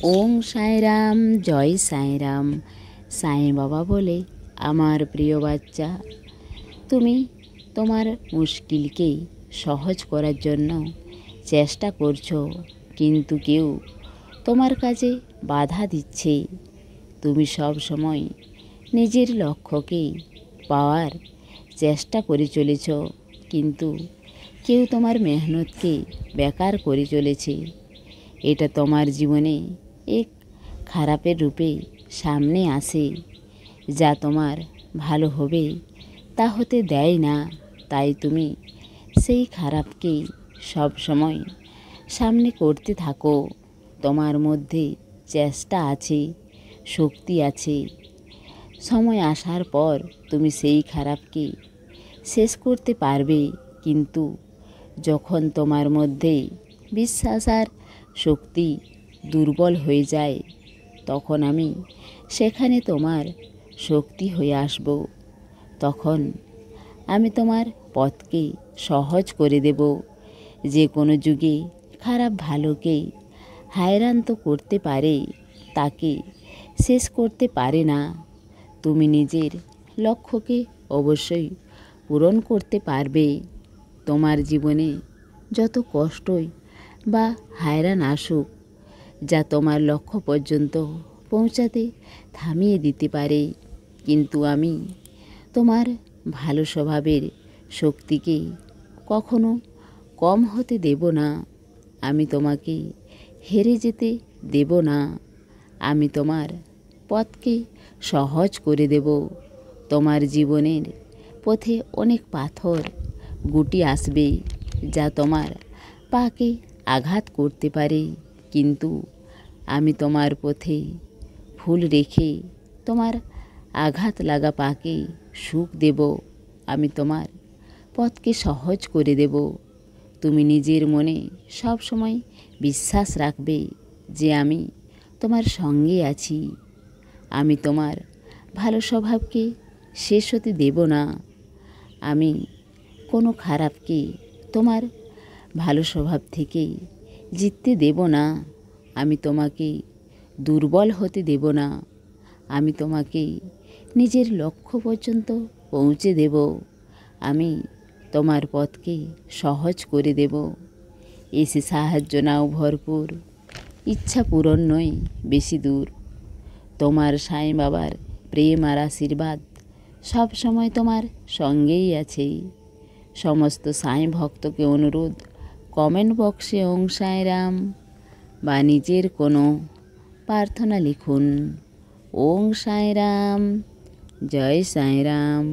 ওং সাঁইরাম, জয় সাঁইরাম। সাঁই বাবা বলে, আমার প্রিয় বাচ্চা, তুমি তোমার মুশকিলকে সহজ করার জন্য চেষ্টা করছো, কিন্তু কেউ তোমার কাজে বাধা দিচ্ছে। তুমি সব সময় নিজের লক্ষ্যকে পাওয়ার চেষ্টা করে চলেছ, কিন্তু কেউ তোমার মেহনতকে বেকার করে চলেছে। এটা তোমার জীবনে এক খারাপের রূপে সামনে আসে, যা তোমার ভালো হবে তা হতে দেয় না। তাই তুমি সেই খারাপকে সব সময় সামনে করতে থাকো। তোমার মধ্যে চেষ্টা আছে, শক্তি আছে। সময় আসার পর তুমি সেই খারাপকে শেষ করতে পারবে, কিন্তু যখন তোমার মধ্যে বিশ্বাস আর শক্তি দুর্বল হয়ে যায়, তখন আমি সেখানে তোমার শক্তি হয়ে আসব। তখন আমি তোমার পথকে সহজ করে দেব। যে কোনো যুগে খারাপ ভালোকে হায়রান তো করতে পারে, তাকে শেষ করতে পারে না। তুমি নিজের লক্ষ্যকে অবশ্যই পূরণ করতে পারবে। তোমার জীবনে যত কষ্টই বা হায়রান আসুক, যা তোমার লক্ষ্য পর্যন্ত পৌঁছাতে থামিয়ে দিতে পারে, কিন্তু আমি তোমার ভালো স্বভাবের শক্তিকে কখনো কম হতে দেব না। আমি তোমাকে হেরে যেতে দেব না। আমি তোমার পথকে সহজ করে দেব। তোমার জীবনের পথে অনেক পাথর গুটি আসবে, যা তোমার পাকে আঘাত করতে পারে, কিন্তু আমি তোমার পথে ফুল রেখে তোমার আঘাত লাগা পাকে সুখ দেব। আমি তোমার পথকে সহজ করে দেব। তুমি নিজের মনে সব সময় বিশ্বাস রাখবে যে আমি তোমার সঙ্গে আছি। আমি তোমার ভালো স্বভাবকে শেষ হতে দেব না। আমি কোনো খারাপকে তোমার ভালো স্বভাব থেকে জিততে দেব না। আমি তোমাকে দুর্বল হতে দেব না। আমি তোমাকে নিজের লক্ষ্য পর্যন্ত পৌঁছে দেব। আমি তোমার পথকে সহজ করে দেব। এসে সাহায্য নাও ভরপুর, ইচ্ছা পূরণ নয় বেশি দূর। তোমার সাঁই বাবার প্রেম আর আশীর্বাদ সব সময় তোমার সঙ্গেই আছে। সমস্ত সাঁই ভক্তকে অনুরোধ, কমেন্ট বক্সে ওং সাঁইরাম বা নিজের কোনো প্রার্থনা লিখুন। ওং সাঁইরাম, জয় সাঁইরাম।